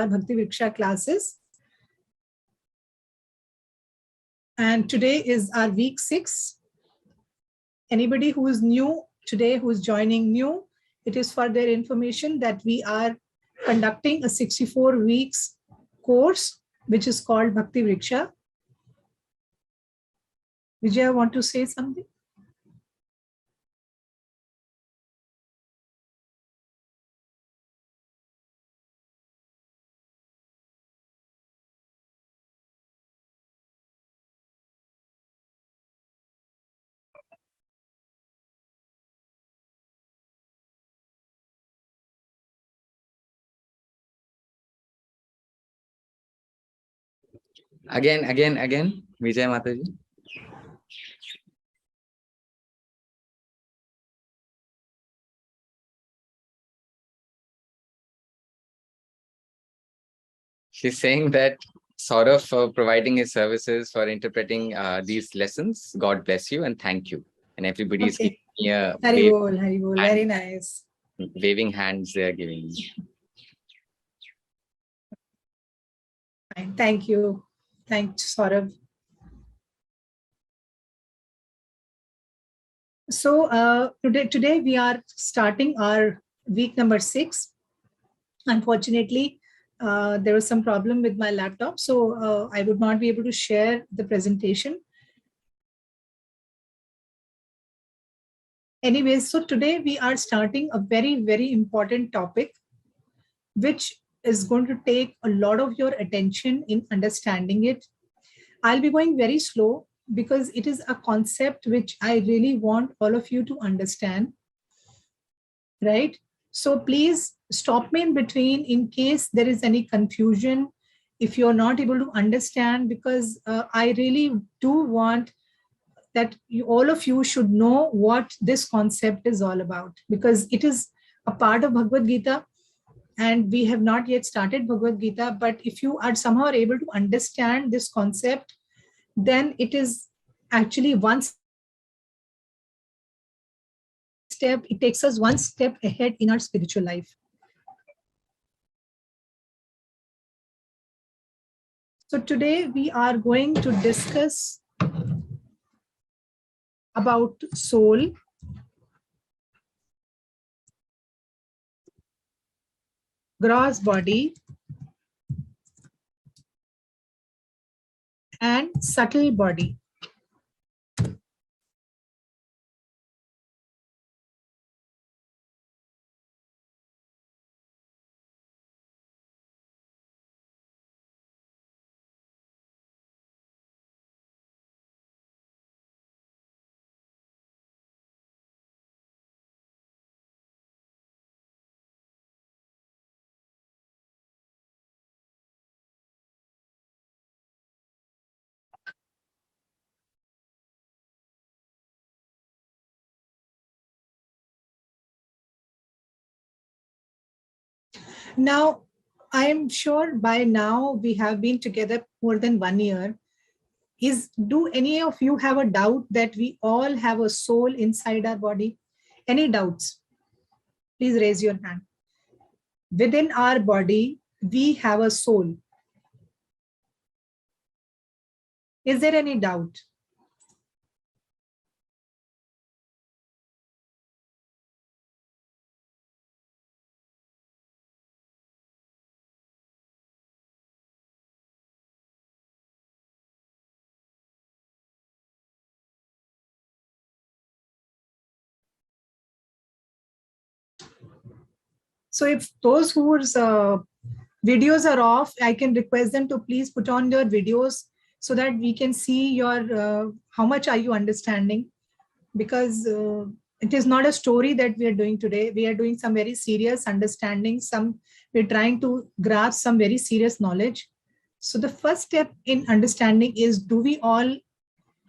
Bhakti Vriksha classes. And today is our week 6. Anybody who is new today, who is joining new, it is for their information that we are conducting a 64 weeks course, which is called Bhakti Vriksha. Vijay, want to say something? Again, Vijay Mataji. She's saying that Saurav for providing his services for interpreting these lessons. God bless you and thank you. And everybody's giving me a Haribol, very nice. Waving hands they are giving me. Thank you. Thanks, Saurav. So today we are starting our week number 6. Unfortunately, there was some problem with my laptop, so I would not be able to share the presentation. Anyways, so today we are starting a very, very important topic, which is going to take a lot of your attention in understanding it. I'll be going very slow because it is a concept which I really want all of you to understand, right? So please stop me in between in case there is any confusion, if you're not able to understand, because I really do want that all of you should know what this concept is all about, because it is a part of Bhagavad Gita and we have not yet started Bhagavad Gita. But if you are somehow able to understand this concept, then it is actually one step, it takes us one step ahead in our spiritual life. So today we are going to discuss about soul, gross body, and subtle body. Now, I'm sure by now we have been together more than 1 year. Do any of you have a doubt that we all have a soul inside our body? Any doubts? Please raise your hand. Within our body, we have a soul. Is there any doubt? So if those whose videos are off, I can request them to please put on your videos so that we can see your how much are you understanding, because it is not a story that we are doing today. We are doing some very serious understanding. We're trying to grasp some very serious knowledge. So the first step in understanding is, do we all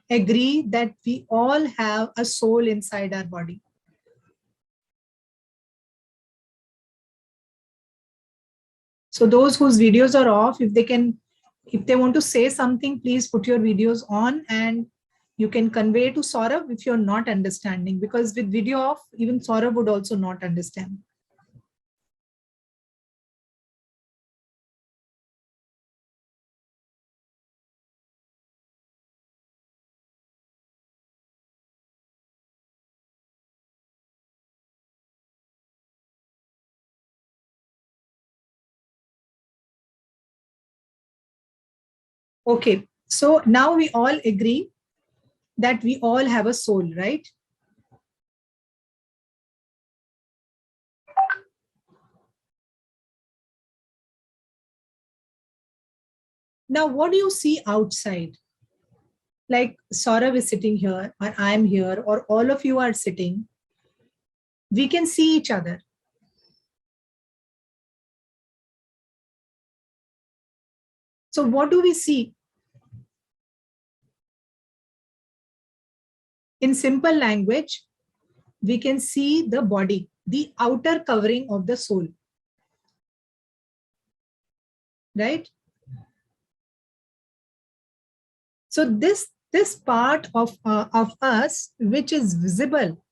agree that we all have a soul inside our body? So those whose videos are off, if they want to say something, please put your videos on and you can convey to Saurav if you're not understanding, because with video off, even Saurav would also not understand. Okay, so now we all agree that we all have a soul, right? Now, what do you see outside? Like Saurav is sitting here, or I'm here, or all of you are sitting. We can see each other. So what do we see? In simple language, we can see the body, the outer covering of the soul, right? So this part of us which is visible,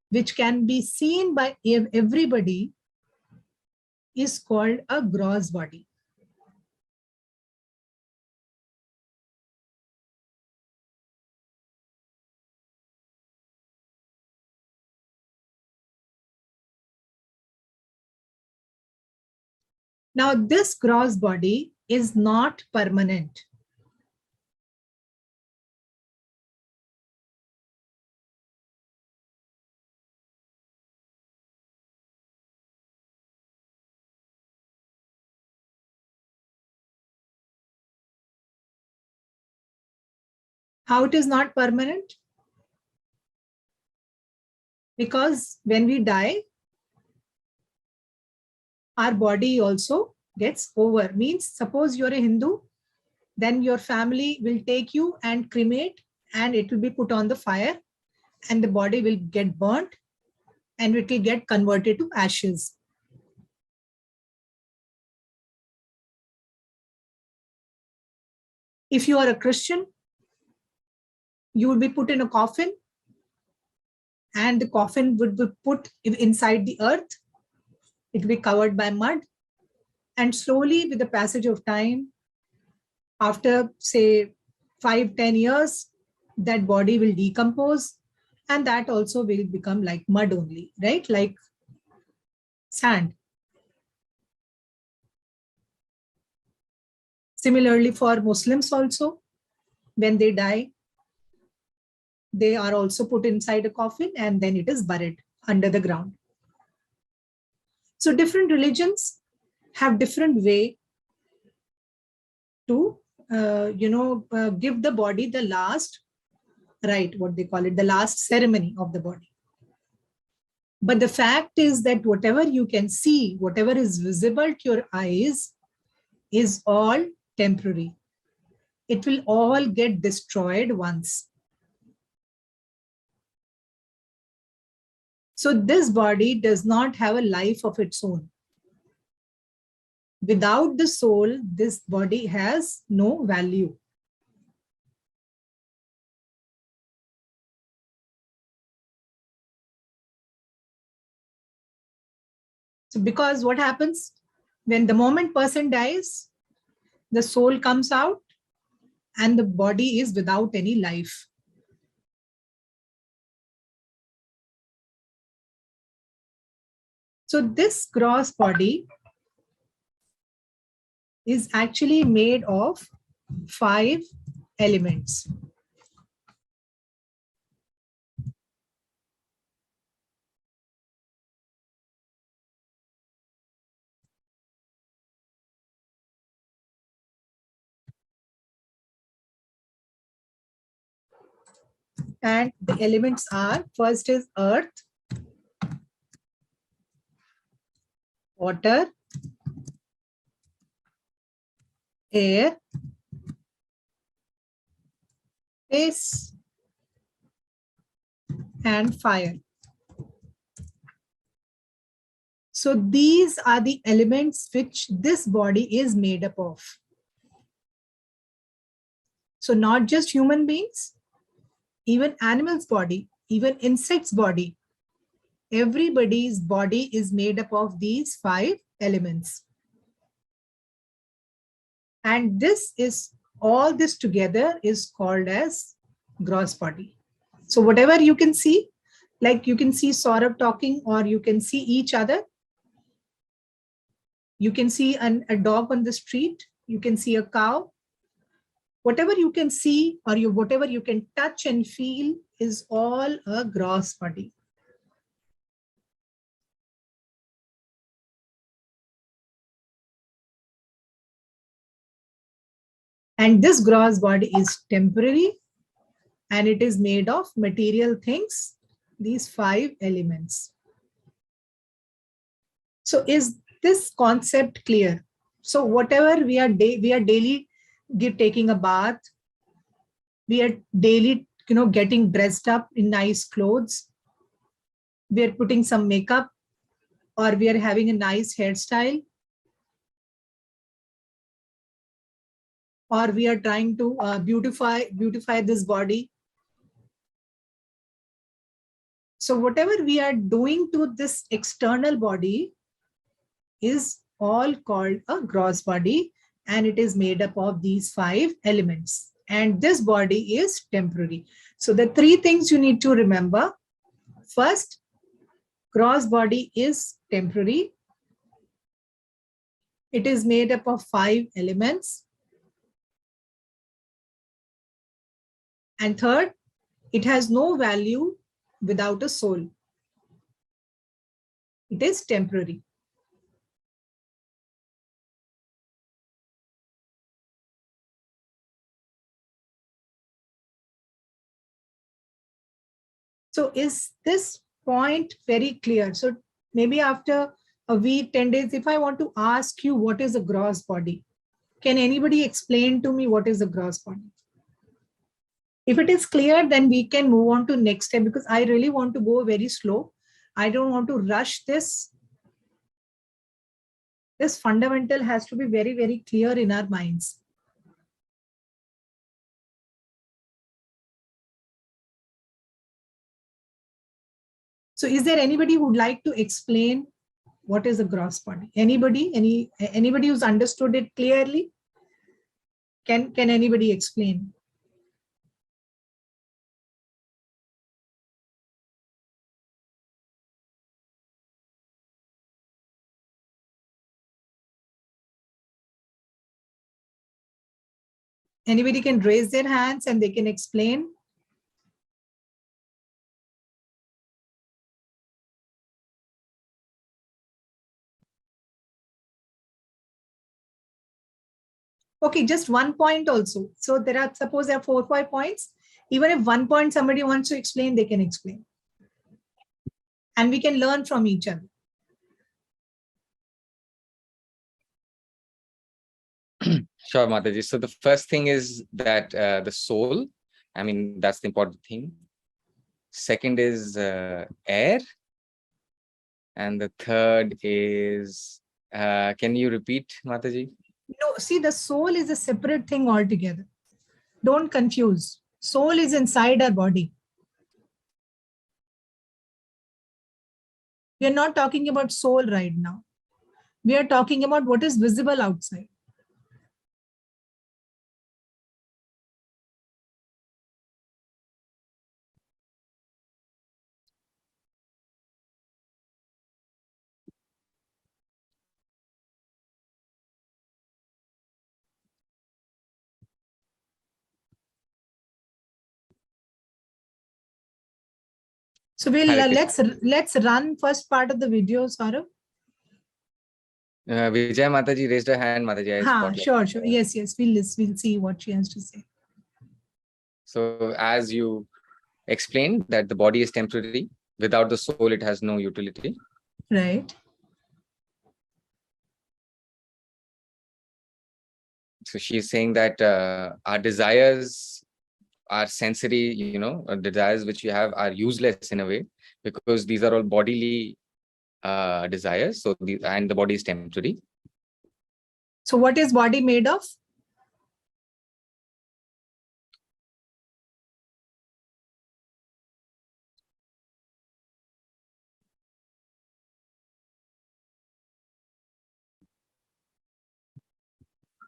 which can be seen by everybody, is called a gross body. Now, this gross body is not permanent. How it is not permanent? Because when we die, our body also gets over. Means, suppose you're a Hindu, then your family will take you and cremate, and it will be put on the fire, and the body will get burnt, and it will get converted to ashes. If you are a Christian, you will be put in a coffin, and the coffin would be put inside the earth. It will be covered by mud, and slowly, with the passage of time, after say 5-10 years, that body will decompose, and that also will become like mud only, right? Like sand. Similarly, for Muslims also, when they die, they are also put inside a coffin, and then it is buried under the ground. So different religions have different way to give the body the last right, what they call it, the last ceremony of the body. But the fact is that whatever you can see, whatever is visible to your eyes, is all temporary. It will all get destroyed once. So this body does not have a life of its own. Without the soul, this body has no value. So because what happens when the moment person dies, the soul comes out and the body is without any life. So this gross body is actually made of 5 elements. And the elements are, first is earth, water, air, space, and fire. So these are the elements which this body is made up of. So not just human beings, even animals' body, even insects' body, everybody's body is made up of these 5 elements. And this is, all this together is called as gross body. So whatever you can see, like you can see Saurabh talking, or you can see each other. You can see a dog on the street. You can see a cow. Whatever you can see or whatever you can touch and feel is all a gross body. And this gross body is temporary and it is made of material things, these 5 elements. So is this concept clear? So whatever we are daily taking a bath, we are daily getting dressed up in nice clothes, we are putting some makeup, or we are having a nice hairstyle, or we are trying to beautify this body. So whatever we are doing to this external body is all called a gross body, and it is made up of these 5 elements. And this body is temporary. So the 3 things you need to remember. First, gross body is temporary. It is made up of 5 elements. And third, it has no value without a soul. It is temporary. So is this point very clear? So maybe after a week, 10 days, if I want to ask you what is a gross body, can anybody explain to me what is a gross body? If it is clear, then we can move on to next step, because I really want to go very slow. I don't want to rush this. This fundamental has to be very, very clear in our minds. So is there anybody who would like to explain what is a gross body? Anybody? Anybody who's understood it clearly? Can anybody explain? Anybody can raise their hands and they can explain. Okay, just 1 point also. So there are, suppose there are 4 or 5 points. Even if 1 point somebody wants to explain, they can explain. And we can learn from each other. Sure, Mataji. So the first thing is that the soul, I mean, that's the important thing. Second is air. And the third is, can you repeat, Mataji? No, see, the soul is a separate thing altogether. Don't confuse. Soul is inside our body. We are not talking about soul right now. We are talking about what is visible outside. So we'll Hare Krishna. let's run first part of the video, Saurabh. Vijay Mataji raised her hand, Mataji. I spotlight. Sure. Yes. We'll see what she has to say. So as you explained that the body is temporary, without the soul, it has no utility. Right. So she's saying that our desires, our sensory, desires which we have are useless in a way, because these are all bodily desires. So and the body is temporary. So what is body made of?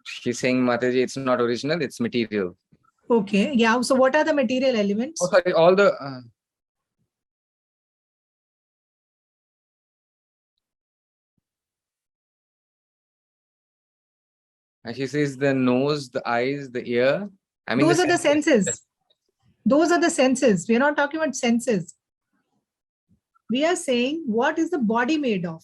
She's saying, Mataji, it's not original, it's material. Okay. Yeah. So what are the material elements? Oh, sorry, all the... and she says the nose, the eyes, the ear, I mean, Those are the senses. Those are the senses. We're not talking about senses. We are saying, what is the body made of?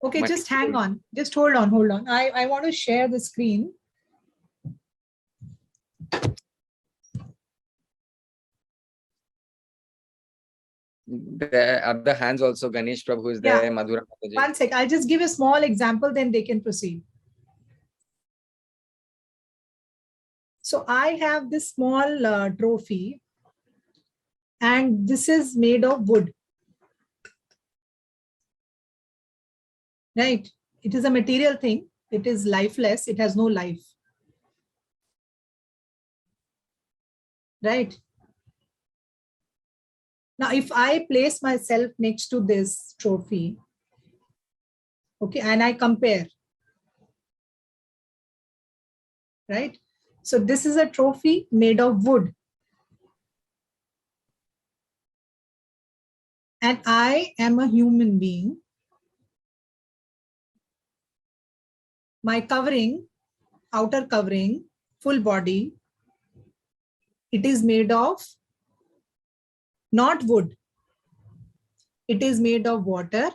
Okay, just hang on. Just hold on, hold on. I want to share the screen. The other hands also, Ganesh Prabhu is there, Madhura Mataji. One sec, I'll just give a small example, then they can proceed. So I have this small trophy, and this is made of wood. Right? It is a material thing. It is lifeless. It has no life. Right? Now, if I place myself next to this trophy, okay, and I compare, right? So this is a trophy made of wood. And I am a human being. My covering, outer covering, full body, it is made of not wood. It is made of water.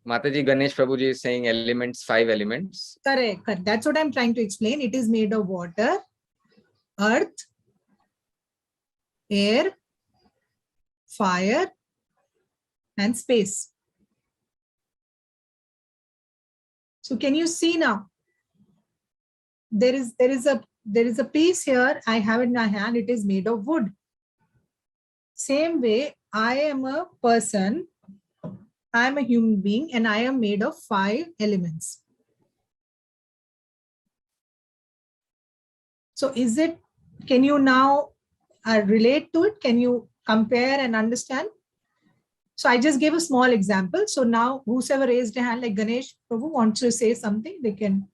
Mataji, Ganesh Prabhuji is saying elements, 5 elements. Correct, correct. That's what I'm trying to explain. It is made of water, earth, air, fire, and space. So can you see now? There is a piece here. I have it in my hand. It is made of wood. Same way, I am a person. I am a human being, and I am made of 5 elements. So can you now relate to it? Can you compare and understand? So I just gave a small example. So now whosoever raised a hand, like Ganesh Prabhu wants to say something, they can.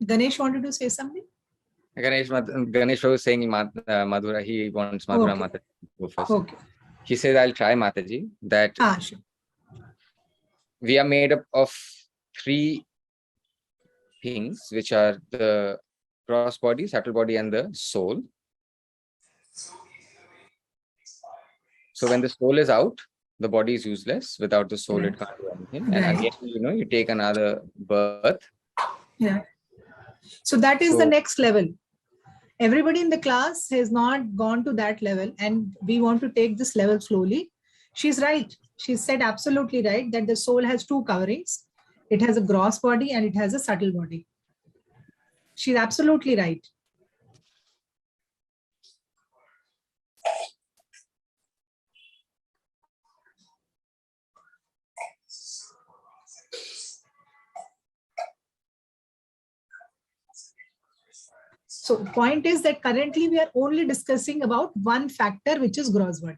Ganesh wanted to say something? Ganesh Prabhu is saying Madhura, he wants Madhura Mataji to go first. Okay. He says, I'll try Mataji, that Sure. we are made up of 3 things, which are the gross body, subtle body, and the soul. So when the soul is out, the body is useless. Without the soul, it can't do anything. And again, you take another birth. Yeah. So that is the next level. Everybody in the class has not gone to that level, and we want to take this level slowly. She's right. She said absolutely right that the soul has 2 coverings. It has a gross body and it has a subtle body. She's absolutely right. So the point is that currently we are only discussing about one factor, which is gross body,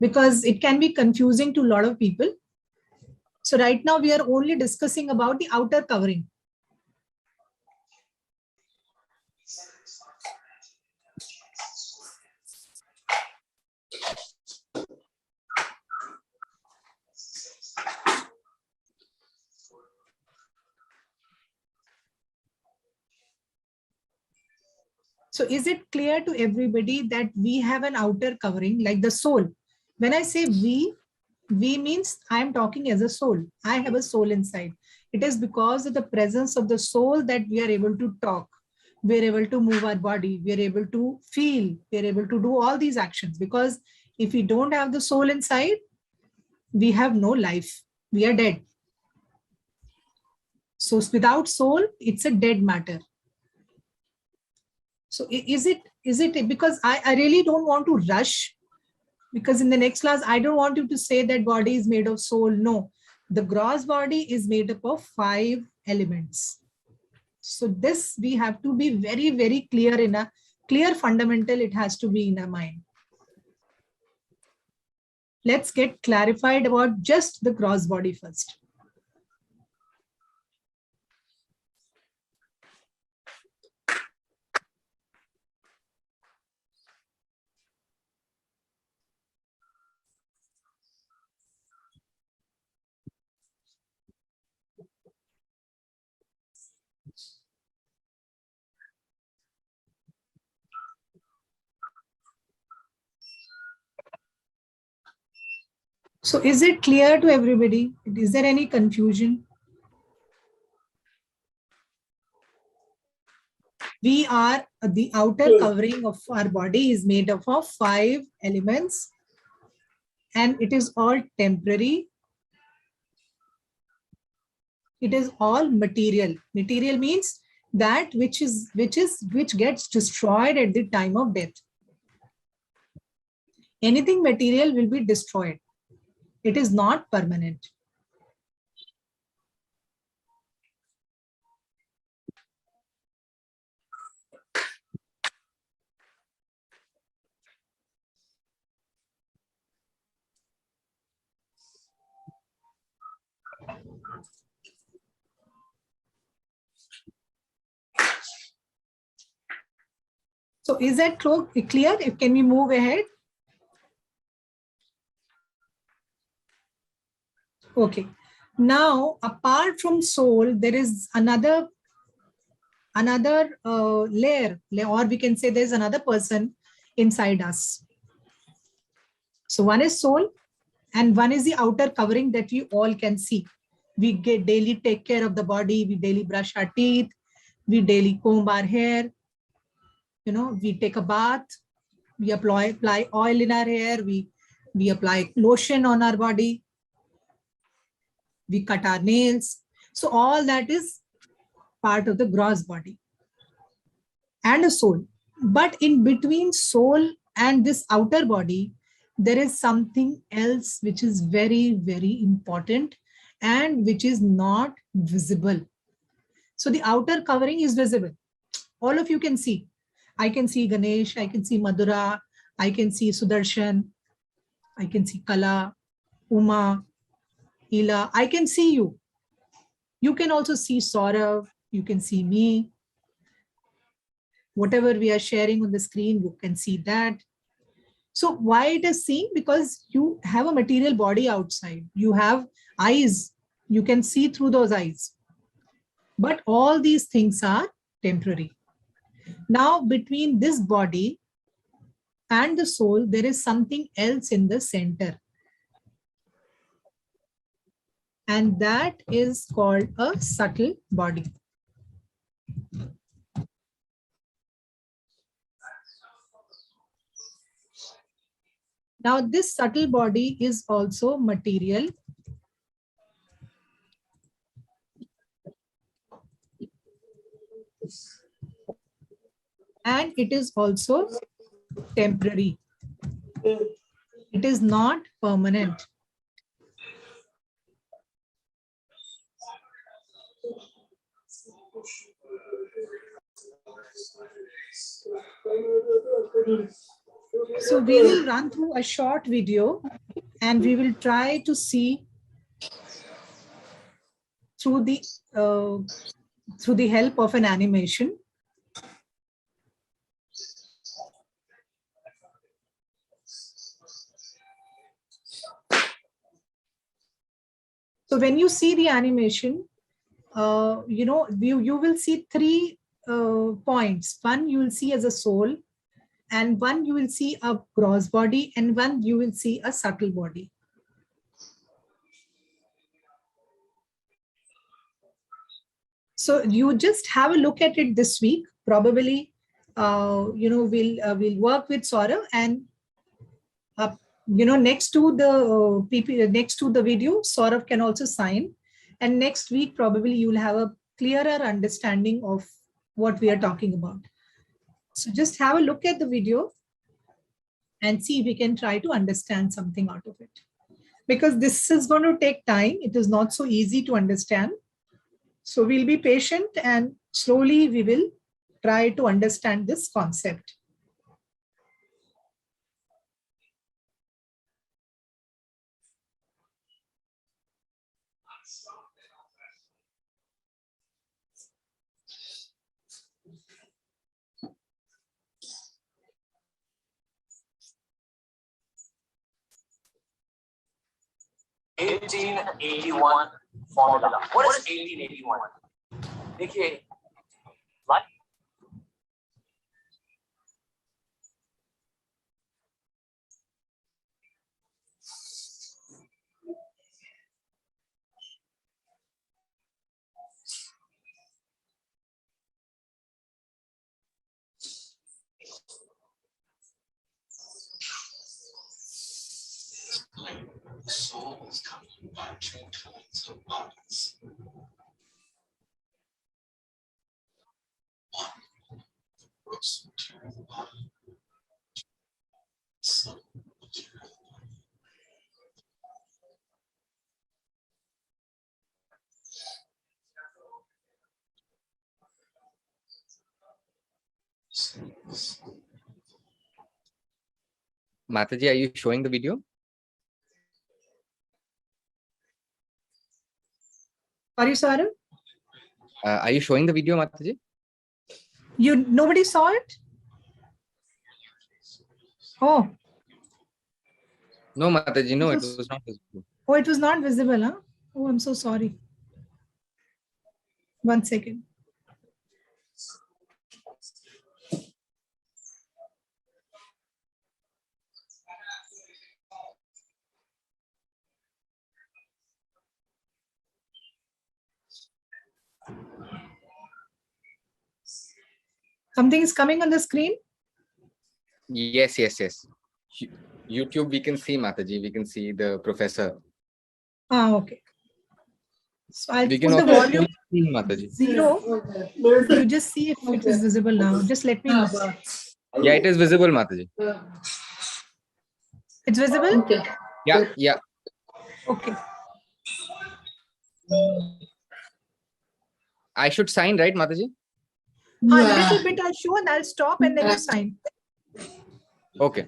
because it can be confusing to a lot of people. So right now we are only discussing about the outer covering. So is it clear to everybody that we have an outer covering like the soul? When I say we means I am talking as a soul. I have a soul inside. It is because of the presence of the soul that we are able to talk. We are able to move our body. We are able to feel. We are able to do all these actions, because if we don't have the soul inside, we have no life. We are dead. So without soul, it's a dead matter. So is it because I really don't want to rush, because in the next class, I don't want you to say that body is made of soul. No, The gross body is made up of 5 elements. So this we have to be very, very clear, in a clear fundamental, it has to be in our mind. Let's get clarified about just the gross body first. So is it clear to everybody? Is there any confusion? We are, the outer covering of our body is made up of 5 elements, and it is all temporary. It is all material. Material means that which gets destroyed at the time of death. Anything material will be destroyed. It is not permanent. So is that clear? Can we move ahead? Okay. Now, apart from soul, there is another layer, or we can say there's another person inside us. So one is soul, and one is the outer covering that we all can see. We get daily take care of the body. We daily brush our teeth. We daily comb our hair. We take a bath. We apply oil in our hair. We apply lotion on our body. We cut our nails. So all that is part of the gross body and a soul. But in between soul and this outer body, there is something else which is very, very important and which is not visible. So the outer covering is visible. All of you can see. I can see Ganesh, I can see Madhura, I can see Sudarshan, I can see Kala, Uma, Ila, I can see you. You can also see Saurav, you can see me. Whatever we are sharing on the screen, you can see that. So why it is seen? Because you have a material body outside. You have eyes. You can see through those eyes. But all these things are temporary. Now, between this body and the soul, there is something else in the center. And that is called a subtle body. Now, this subtle body is also material. And it is also temporary. It is not permanent. So we will run through a short video and we will try to see through the help of an animation. So when you see the animation, you will see 3 points. One you will see as a soul, and one you will see a gross body, and one you will see a subtle body. So you just have a look at it this week. Probably, we'll work with Saurav, and next to the next to the video, Saurav can also sign. And next week, probably you will have a clearer understanding of what we are talking about. So just have a look at the video and see if we can try to understand something out of it. because this is going to take time. It is not so easy to understand. So we'll be patient and slowly we will try to understand this concept. (1881) formula. What is 1881? देखिए, the soul is coming by two kinds of bodies. One, the gross material body. Subtle material body. Mataji, are you showing the video? Are you, Saurav? Are you showing the video, Mataji? Nobody saw it? Oh. No, Mataji, no, it was not visible. Oh, it was not visible, huh? Oh, I'm so sorry. 1 second. Something is coming on the screen? Yes. YouTube, we can see Mataji, we can see the professor. Okay. So I'll We put can the also volume see Mataji. 0. You just see if it is visible now. Just let me know. Yeah, it is visible, Mataji. It's visible? Okay. Yeah. Okay. I should sign, right, Mataji? A little bit I'll show and I'll stop and then you sign. Okay.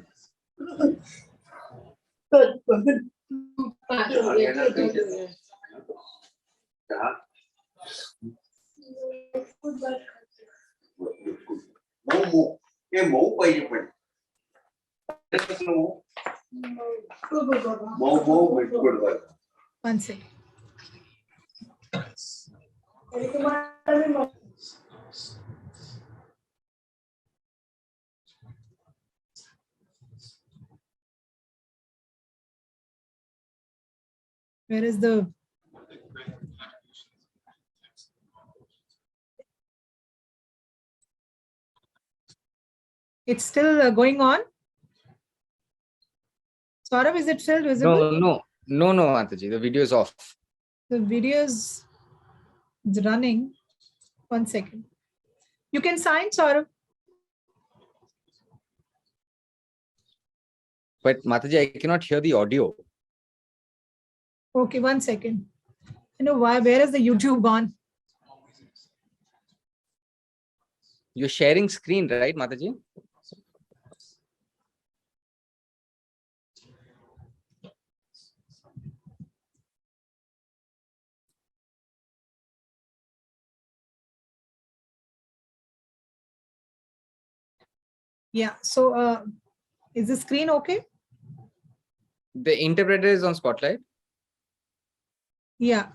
One second. Where is the... It's still going on? Saurav, is it still visible? No, Mataji, the video is off. The video is running. 1 second. You can sign, Saurav. But Mataji, I cannot hear the audio. Okay, 1 second. You know why? Where is the YouTube gone? You're sharing screen, right, Mataji? Yeah. So is the screen okay? The interpreter is on Spotlight. Yeah.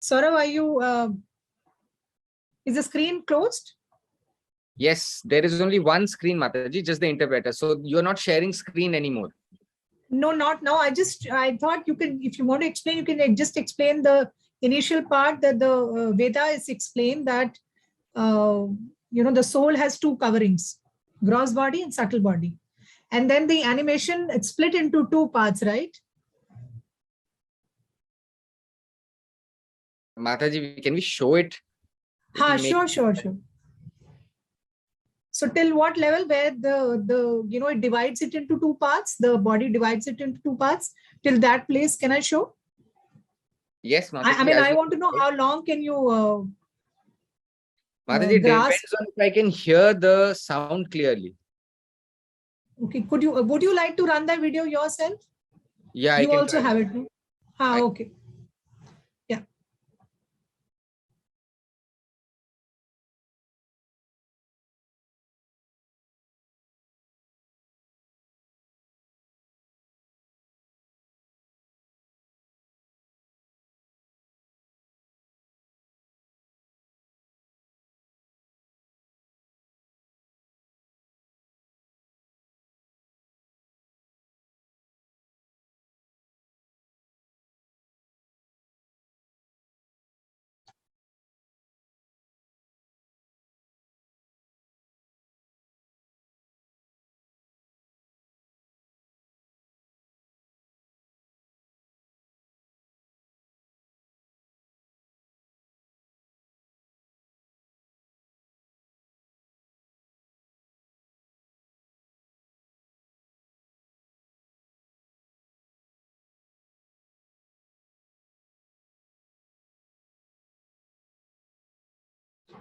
Saurav, are you... is the screen closed? Yes, there is only one screen, Mataji, just the interpreter. So you're not sharing screen anymore. No, not now. I thought you can, if you want to explain, you can just explain the initial part that the Veda is explained that, the soul has two coverings, gross body and subtle body. And then the animation, it's split into two parts, right? Mataji, can we show it? Sure. So till what level where the it divides it into two parts, the body divides it into two parts. Till that place, can I show? Yes, I Mataji, mean, as I you want to know how long can you Mataji, it grasp. depends on if I can hear the sound clearly. Okay, would you like to run that video yourself? Yeah, I You can also try. have it, no? Okay. Yeah.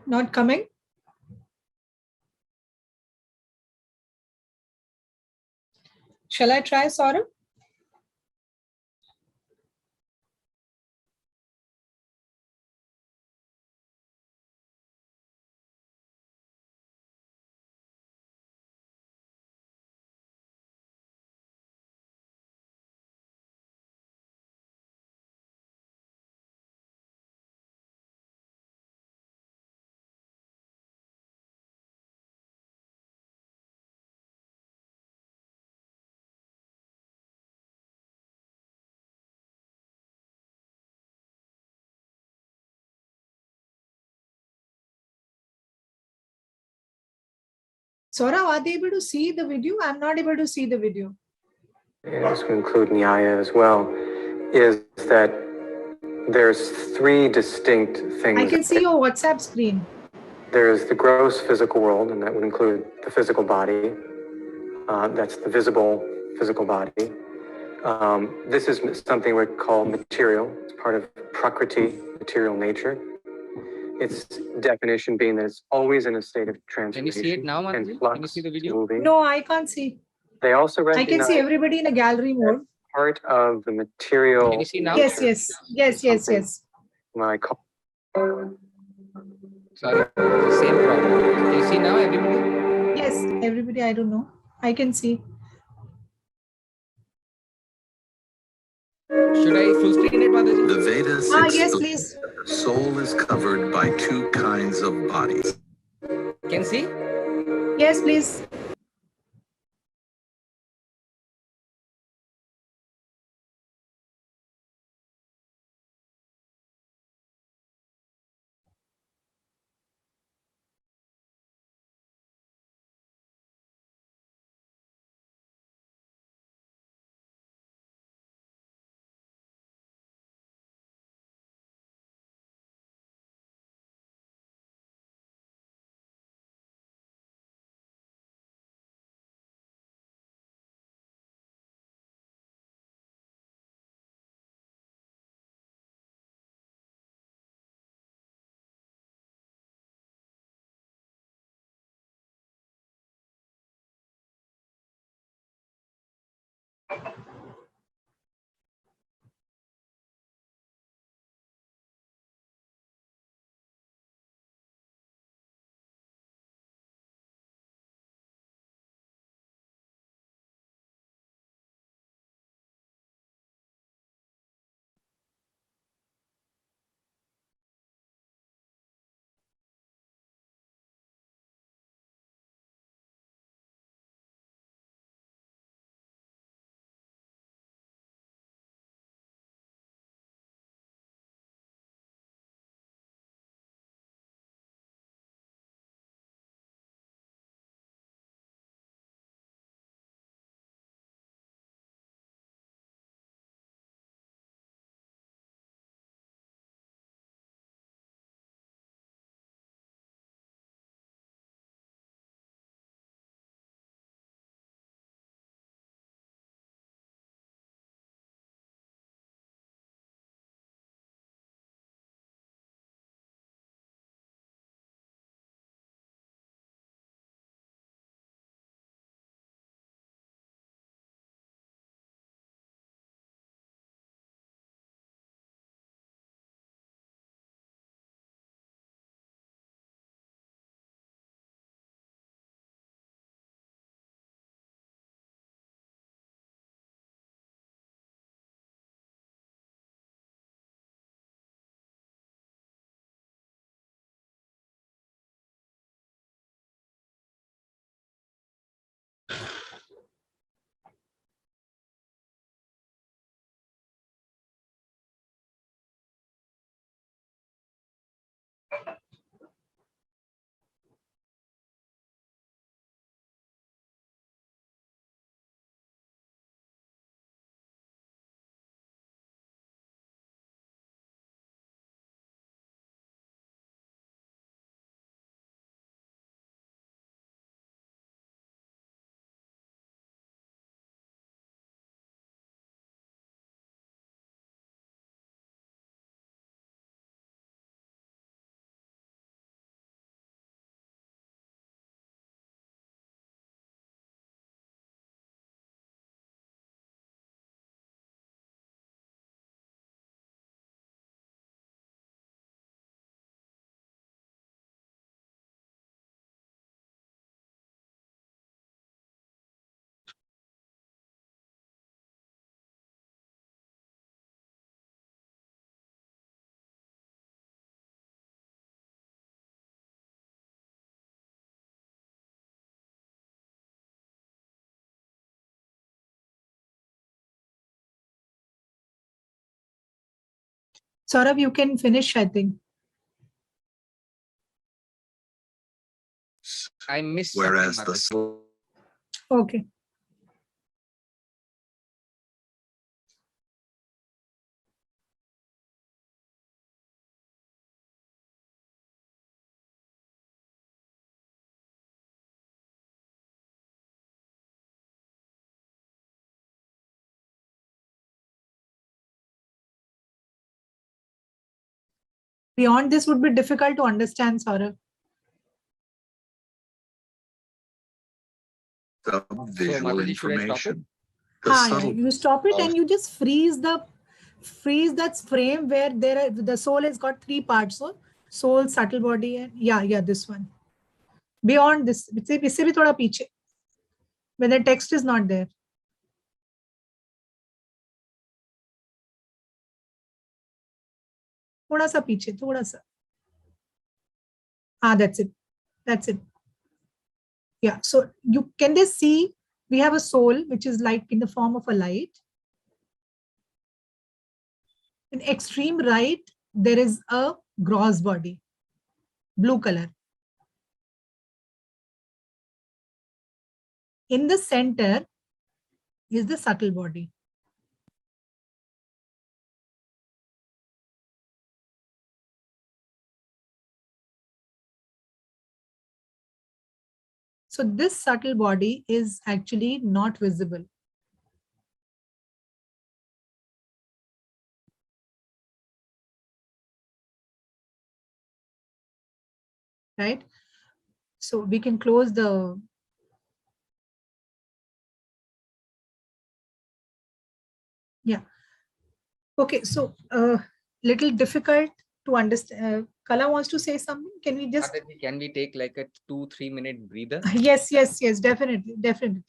Not coming? Shall I try, Saurabh? Saurabh, are they able to see the video? I'm not able to see the video. Is to include Nyaya as well, is that there's three distinct things. I can see your WhatsApp screen. There's the gross physical world, and that would include the physical body. That's the visible physical body. This is something we call material. It's part of Prakriti, material nature. Its definition being that it's always in a state of transformation. Can you see it now, and Mataji? flux, Can you see the video? moving. No, I can't see. They also I can recognize see everybody in a gallery mode. part of the material. Can you see now? Yes, yes, yes, yes, Something yes. when I call Sorry, the same problem. Can you see now, everybody? Yes, everybody, I don't know. I can see. Should I full screen it, Mataji? The Vedas Yes, explain please. that the soul is covered by two kinds of bodies. Can see? Yes, please. Saurabh, you can finish, I think. I missed Whereas something, the Mataji. Okay. Beyond this would be difficult to understand, Saurabh. the visual Mataji, should I stop it? information, the Yeah, subtle you stop it Oh. and you just freeze that frame where the soul has got three parts. So soul, subtle body, and yeah, this one. Beyond this, इससे भी थोड़ा पीछे, when the text is not there. थोड़ा सा पीछे, थोड़ा सा. That's it. That's it. Yeah. So you can they see we have a soul which is like in the form of a light. In extreme right, there is a gross body, blue color. In the center is the subtle body. So this subtle body is actually not visible. Right? So we can close the. Yeah. Okay. So little difficult to understand. Kala wants to say something. Can we just? Mataji, can we take like a 2-3 minute breather? Yes, definitely, definitely.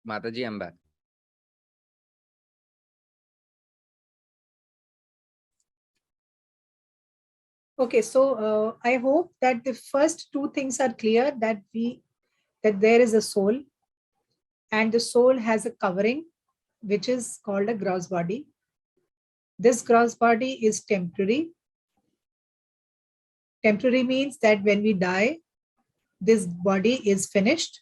Mataji, I'm back. Okay, so I hope that the first two things are clear, that there is a soul, and the soul has a covering which is called a gross body. This gross body is temporary. Temporary means that when we die, this body is finished.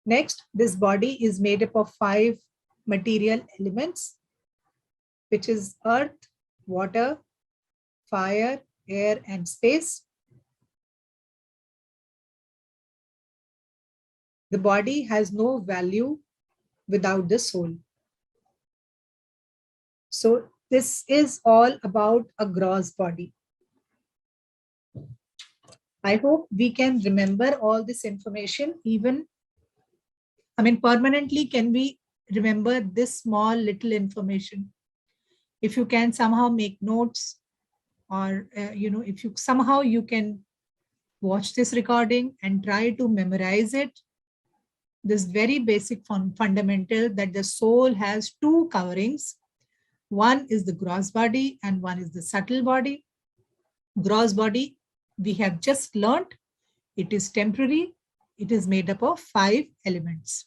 Next, this body is made up of 5 material elements, which is earth, water, fire, air, and space. The body has no value without the soul. So this is all about a gross body. I hope we can remember all this information, even, permanently. Can we remember this small little information? If you can somehow make notes, or, if you somehow you can watch this recording and try to memorize it, this very basic fundamental, that the soul has 2 coverings. One is the gross body and one is the subtle body. Gross body, we have just learned, it is temporary. It is made up of 5 elements.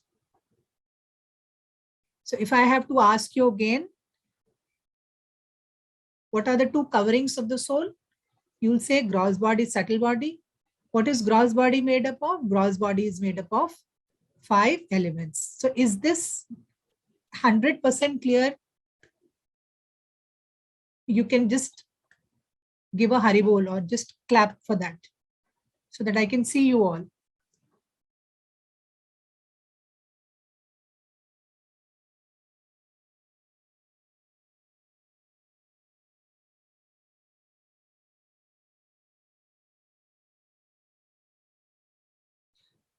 So if I have to ask you again, what are the 2 coverings of the soul? You'll say gross body, subtle body. What is gross body made up of? Gross body is made up of 5 elements. So is this 100% clear? You can just give a haribol or just clap for that, so that I can see you all.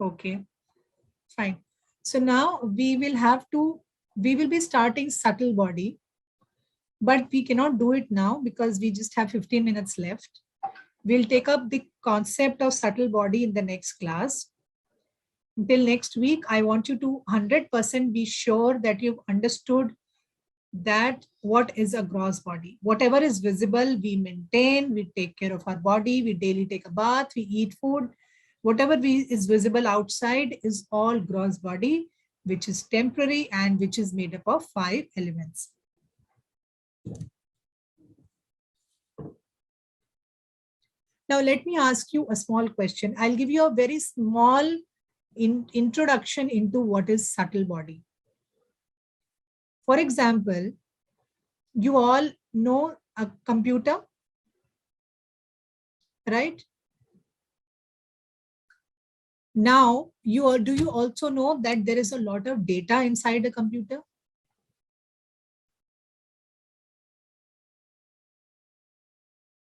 Okay, fine. So now we will be starting subtle body, but we cannot do it now because we just have 15 minutes left. We'll take up the concept of subtle body in the next class. Until next week, I want you to 100% be sure that you've understood that what is a gross body. Whatever is visible, we maintain, we take care of our body, we daily take a bath, we eat food. Whatever is visible outside is all gross body, which is temporary and which is made up of 5 elements. Now, let me ask you a small question. I'll give you a very small introduction into what is subtle body. For example, you all know a computer, right? Now, do you also know that there is a lot of data inside a computer?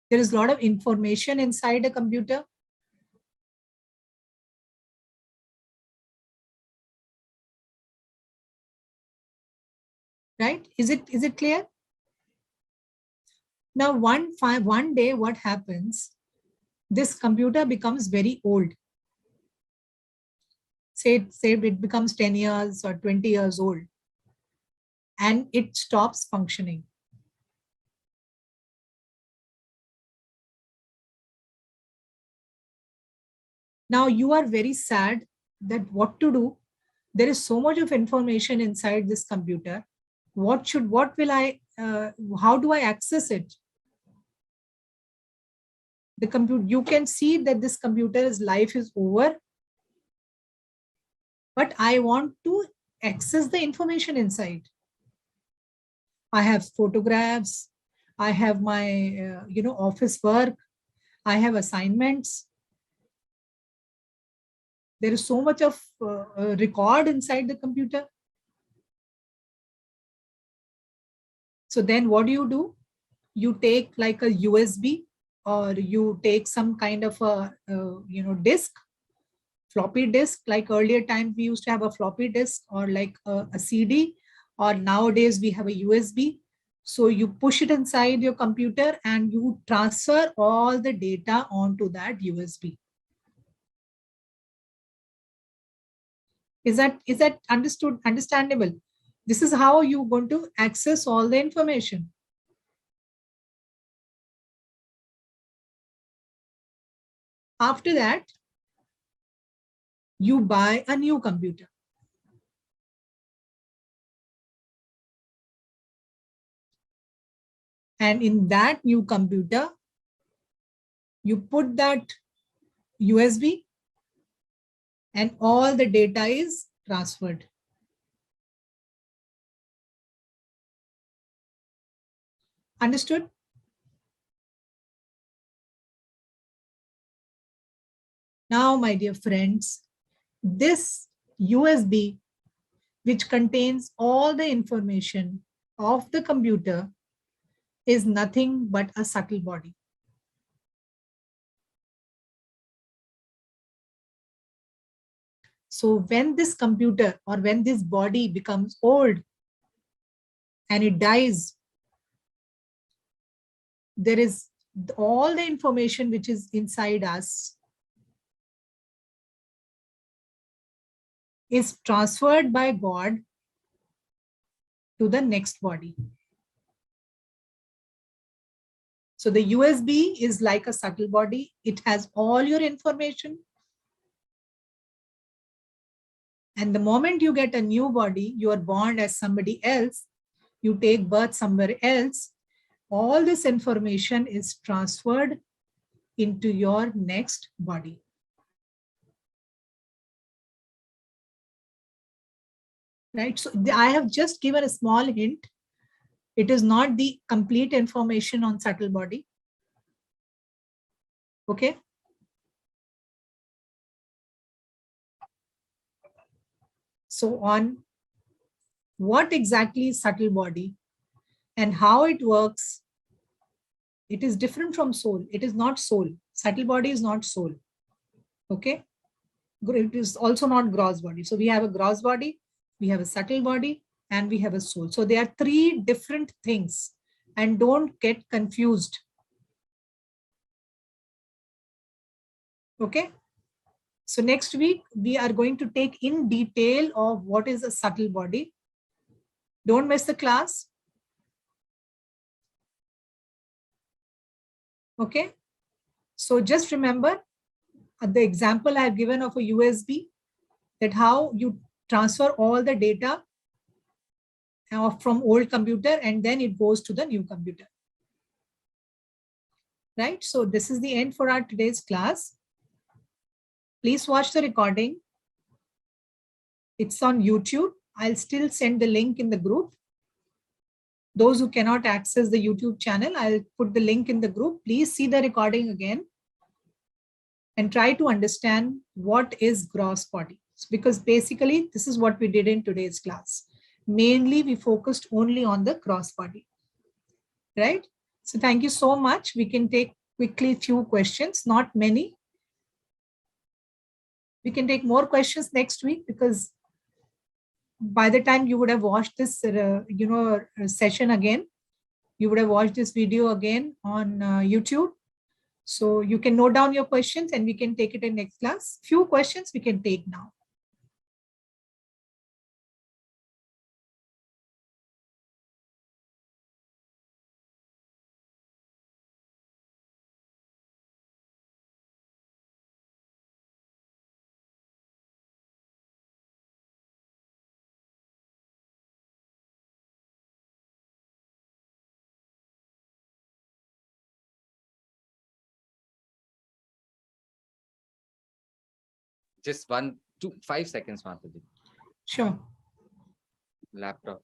There is a lot of information inside a computer. Right? Is it clear? Now, one day, what happens? This computer becomes very old. Say it becomes 10 years or 20 years old, and it stops functioning. Now you are very sad that what to do. There is so much of information inside this computer. How do I access it? The computer, you can see that this computer's life is over, but I want to access the information inside. I have photographs, I have my office work, I have assignments. There is so much of record inside the computer. So then what do? You take like a USB, or you take some kind of a disk, floppy disk. Like earlier time we used to have a floppy disk, or like a CD, or nowadays we have a USB. So you push it inside your computer and you transfer all the data onto that USB. Is that understandable? This is how you're going to access all the information. After that, you buy a new computer. And in that new computer, you put that USB and all the data is transferred. Understood? Now, my dear friends, this USB, which contains all the information of the computer, is nothing but a subtle body. So when this computer or when this body becomes old and it dies, there is all the information which is inside us is transferred by God to the next body. So the USB is like a subtle body. It has all your information. And the moment you get a new body, you are born as somebody else, you take birth somewhere else, all this information is transferred into your next body. Right? So I have just given a small hint. It is not the complete information on subtle body. Okay. So on what exactly is subtle body and how it works, it is different from soul. It is not soul. Subtle body is not soul. Okay. It is also not gross body. So we have a gross body, we have a subtle body, and we have a soul. So they are three different things, and don't get confused. Okay. So next week, we are going to take in detail of what is a subtle body. Don't miss the class. Okay. So just remember the example I've given of a USB, that how you transfer all the data from old computer and then it goes to the new computer. Right. So this is the end for our today's class. Please watch the recording. It's on YouTube. I'll still send the link in the group. Those who cannot access the YouTube channel, I'll put the link in the group. Please see the recording again and try to understand what is gross body. Because basically, this is what we did in today's class. Mainly, we focused only on the gross body. Right? So thank you so much. We can take quickly few questions, not many. We can take more questions next week because by the time you would have watched this, session again, you would have watched this video again on YouTube. So you can note down your questions and we can take it in next class. Few questions we can take now. Just 1, 2, 5 seconds, Mataji. Sure. Laptop.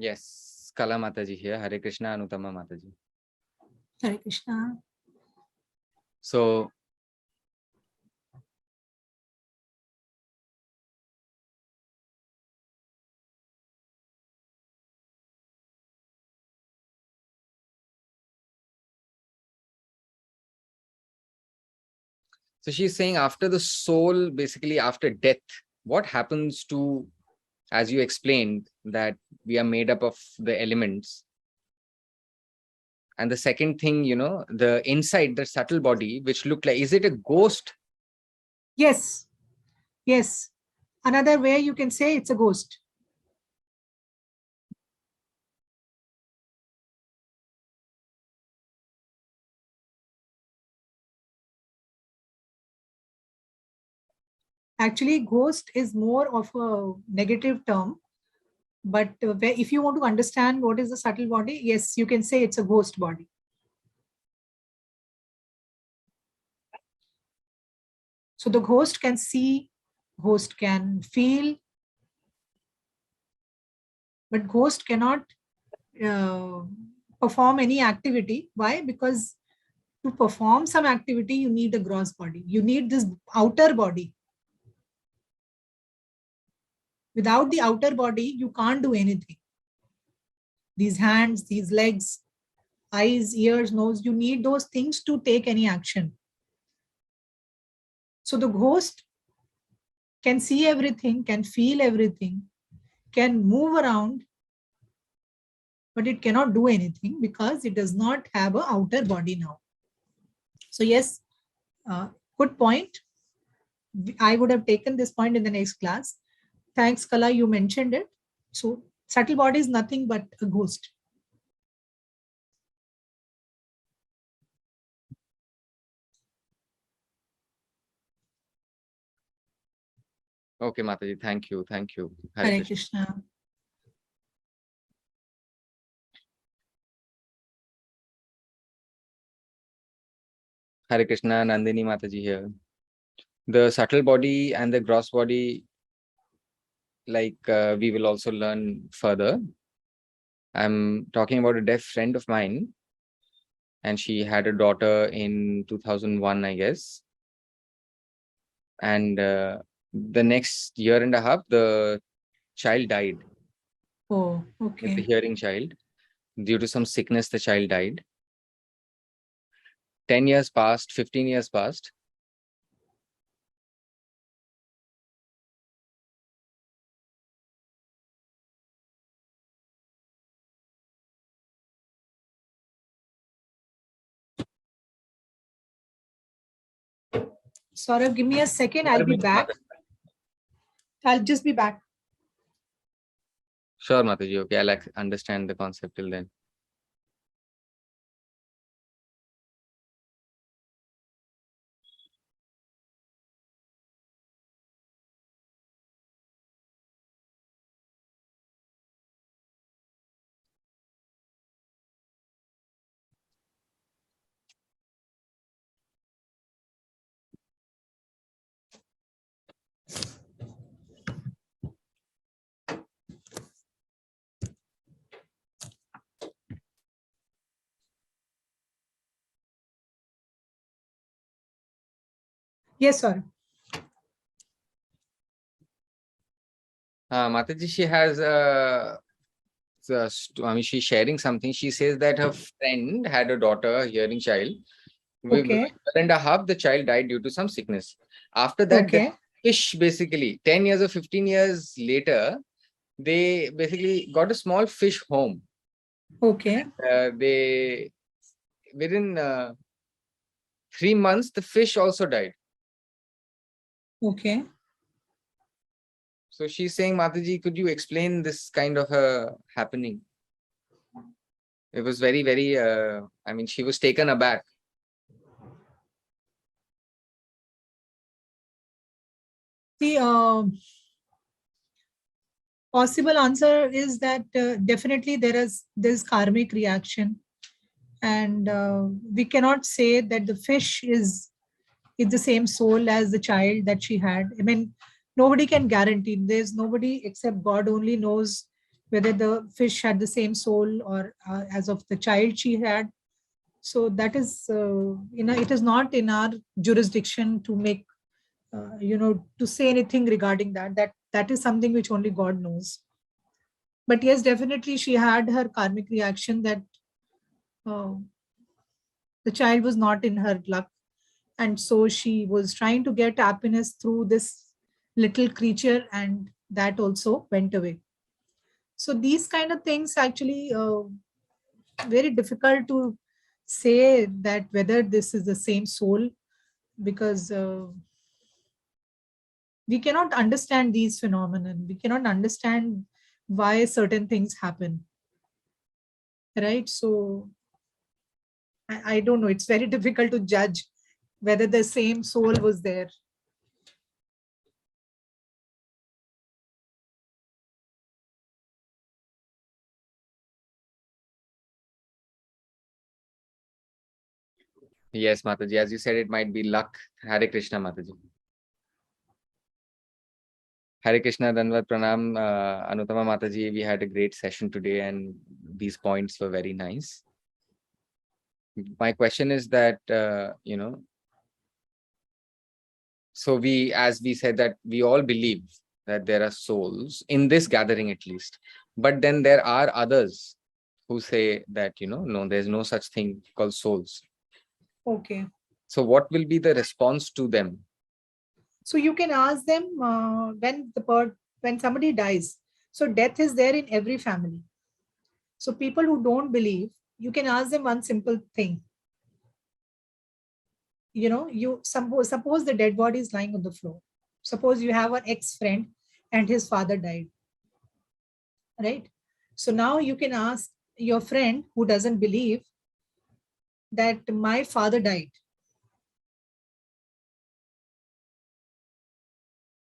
Yes, Kala Mataji here. Hare Krishna, Anutama Mataji. Hare Krishna. So, she's saying after the soul, basically after death, what happens to, as you explained, that we are made up of the elements. And the second thing, the inside, the subtle body, which looked like, is it a ghost? Yes. Yes. Another way you can say it's a ghost. Actually, ghost is more of a negative term. But if you want to understand what is the subtle body, yes, you can say it's a ghost body. So the ghost can see, ghost can feel, but ghost cannot perform any activity. Why? Because to perform some activity, you need a gross body. You need this outer body. Without the outer body, you can't do anything. These hands, these legs, eyes, ears, nose, you need those things to take any action. So the ghost can see everything, can feel everything, can move around, but it cannot do anything because it does not have an outer body now. So yes, good point. I would have taken this point in the next class. Thanks, Kala, you mentioned it. So subtle body is nothing but a ghost. Okay, Mataji, thank you. Thank you. Hare Hare Krishna. Krishna. Hare Krishna, Nandini Mataji here. The subtle body and the gross body, like we will also learn further. I'm talking about a deaf friend of mine, and she had a daughter in 2001, I guess. And the next year and a half, the child died. Oh, It's a okay. hearing child. Due to some sickness, the child died. 10 years passed, 15 years passed. Saurabh, give me a second. I'll be back. I'll just be back. Sure, Mataji. Okay, I'll understand the concept till then. Yes, Saurabh. Mataji, she has she's sharing something. She says that her friend had a daughter, a hearing child. With Okay. 1.5 years, the child died due to some sickness. After that, the Okay. fish basically 10 years or 15 years later, they basically got a small fish home. Okay. They within 3 months, the fish also died. Okay. So she's saying, Mataji, could you explain this kind of a happening? It was very, very, she was taken aback. The possible answer is that definitely there's karmic reaction, and we cannot say that the fish is the same soul as the child that she had. I mean, nobody can guarantee. There's nobody except God only knows whether the fish had the same soul or as of the child she had. So that is, it is not in our jurisdiction to make, to say anything regarding that. That is something which only God knows. But yes, definitely she had her karmic reaction that uh, the child was not in her luck, and so she was trying to get happiness through this little creature, and that also went away. So these kind of things actually very difficult to say that whether this is the same soul, because we cannot understand these phenomena. We cannot understand why certain things happen, right? So I don't know. It's very difficult to judge whether the same soul was there. Yes, Mataji, as you said, it might be luck. Hare Krishna, Mataji. Hare Krishna, Danvat Pranam, Anutama Mataji. We had a great session today, and these points were very nice. My question is that, so as we said, that we all believe that there are souls in this gathering at least, but then there are others who say that, no, there's no such thing called souls. Okay. So what will be the response to them? So you can ask them when somebody dies. So death is there in every family. So people who don't believe, you can ask them one simple thing. You suppose the dead body is lying on the floor. Suppose you have an ex-friend and his father died, right? So now you can ask your friend who doesn't believe that my father died.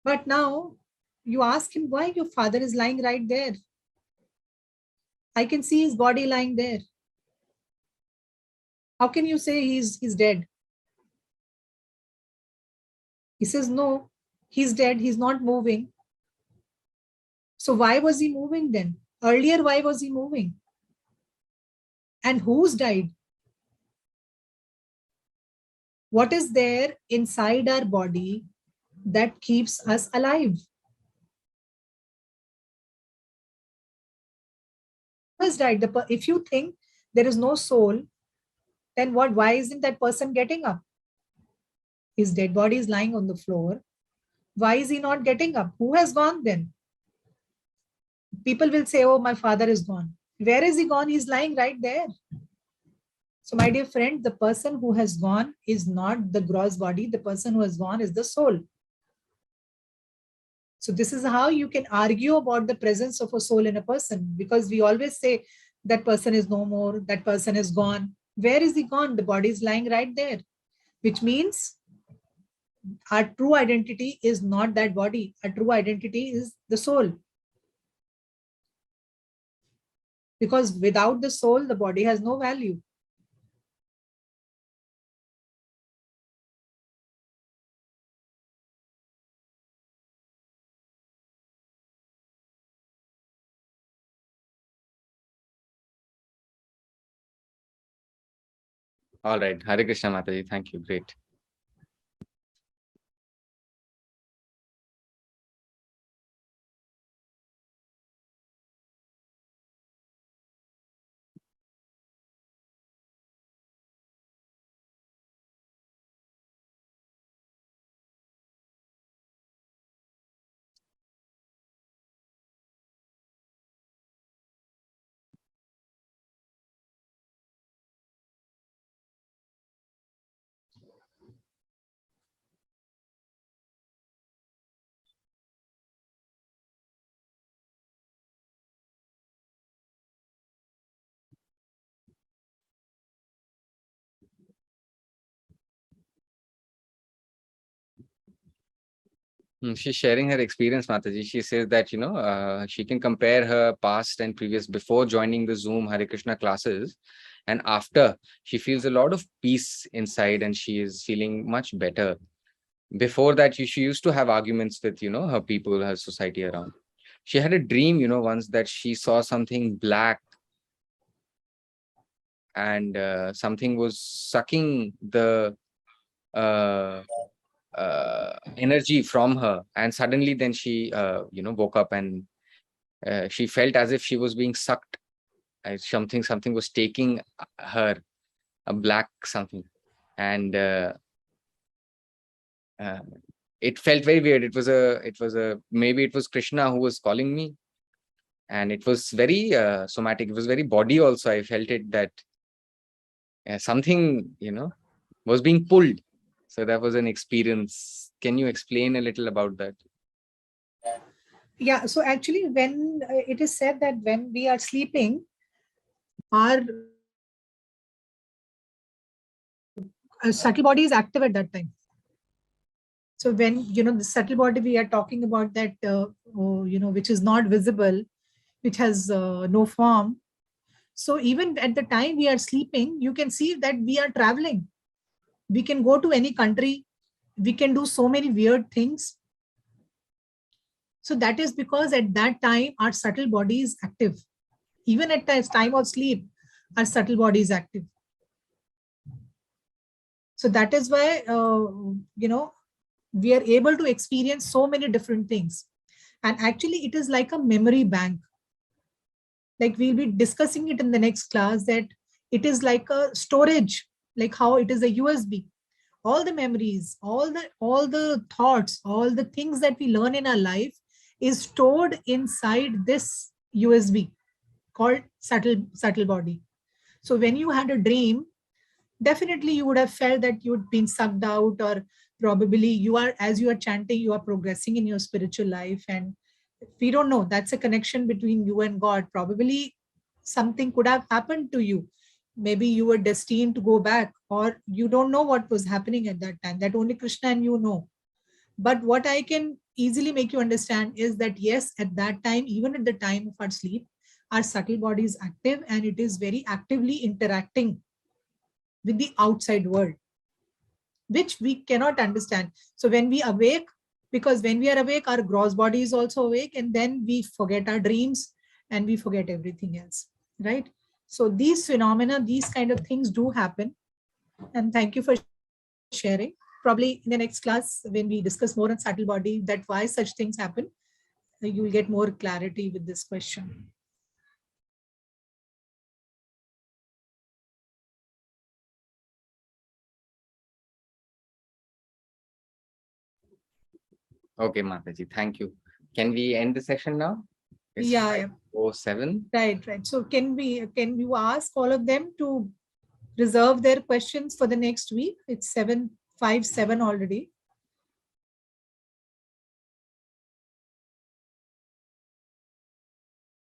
But now you ask him why your father is lying right there. I can see his body lying there. How can you say he's dead? He says, no, he's dead. He's not moving. So why was he moving then? Earlier, why was he moving? And who's died? What is there inside our body that keeps us alive? Who has died? If you think there is no soul, then what? Why isn't that person getting up? His dead body is lying on the floor. Why is he not getting up? Who has gone then? People will say, oh, my father is gone. Where is he gone? He's lying right there. So, my dear friend, the person who has gone is not the gross body. The person who has gone is the soul. So, this is how you can argue about the presence of a soul in a person, because we always say that person is no more, that person is gone. Where is he gone? The body is lying right there, which means our true identity is not that body. Our true identity is the soul. Because without the soul, the body has no value. All right. Hare Krishna, Mataji. Thank you. Great. She's sharing her experience, Mataji. She says that, she can compare her past and previous before joining the Zoom Hare Krishna classes. And after, she feels a lot of peace inside and she is feeling much better. Before that, she used to have arguments with, her people, her society around. She had a dream, once that she saw something black and something was sucking the uh, energy from her, and suddenly then she woke up and she felt as if she was being sucked, something was taking her, a black something, and it felt very weird. Maybe it was Krishna who was calling me, and it was very somatic. It was very body also. I felt it that something, was being pulled. So that was an experience. Can you explain a little about that? Yeah, so actually when it is said that when we are sleeping, our subtle body is active at that time. So when, the subtle body we are talking about, that, which is not visible, which has no form. So even at the time we are sleeping, you can see that we are traveling. We can go to any country. We can do so many weird things. So that is because at that time, our subtle body is active. Even at the time of sleep, our subtle body is active. So that is why, we are able to experience so many different things. And actually, it is like a memory bank. Like we'll be discussing it in the next class, that it is like a storage, like how it is a USB. All the memories, all the thoughts, all the things that we learn in our life is stored inside this USB called subtle body. So when you had a dream, definitely you would have felt that you'd been sucked out, or probably you are, as you are chanting, you are progressing in your spiritual life. And we don't know, that's a connection between you and God. Probably something could have happened to you. Maybe you were destined to go back, or you don't know what was happening at that time. That only Krishna and you know. But what I can easily make you understand is that yes, at that time, even at the time of our sleep, our subtle body is active, and it is very actively interacting with the outside world, which we cannot understand. So when we awake, because when we are awake, our gross body is also awake, and then we forget our dreams and we forget everything else, right? So these phenomena, these kind of things do happen. And thank you for sharing. Probably in the next class, when we discuss more on subtle body, that why such things happen, you will get more clarity with this question. Okay, Mataji, thank you. Can we end the session now? It's Yeah. 5:07. Right. So can you ask all of them to reserve their questions for the next week? It's 7:57 already.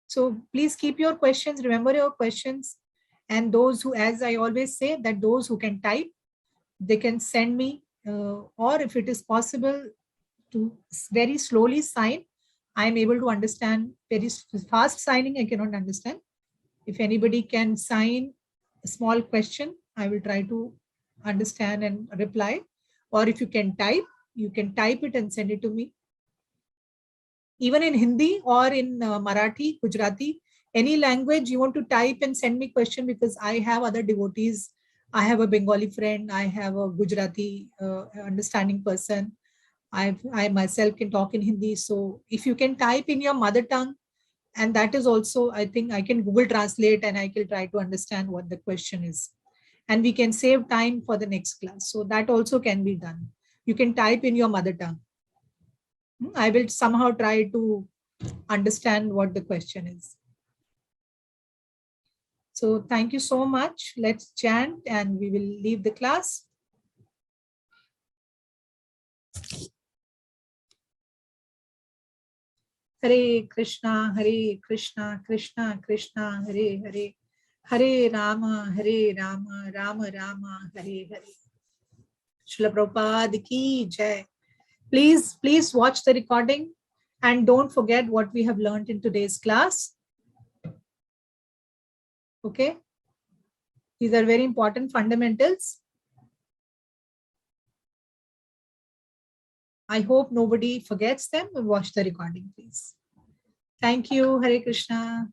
So please keep your questions, remember your questions. And those who, as I always say, that those who can type, they can send me, or if it is possible to very slowly sign. I am able to understand. Very fast signing, I cannot understand. If anybody can sign a small question, I will try to understand and reply. Or if you can type it and send it to me. Even in Hindi or in Marathi, Gujarati, any language you want to type and send me question, because I have other devotees. I have a Bengali friend. I have a Gujarati understanding person. I myself can talk in Hindi. So if you can type in your mother tongue, and that is also, I think I can Google Translate and I can try to understand what the question is. And we can save time for the next class. So that also can be done. You can type in your mother tongue. I will somehow try to understand what the question is. So thank you so much. Let's chant and we will leave the class. Hare Krishna, Krishna Krishna, Hare Hare, Hare Rama, Rama Rama, Hare Hare. Srila Prabhupada ki jai. Please watch the recording and don't forget what we have learned in today's class. Okay. These are very important fundamentals. I hope nobody forgets them. Watch the recording, please. Thank you. Hare Krishna.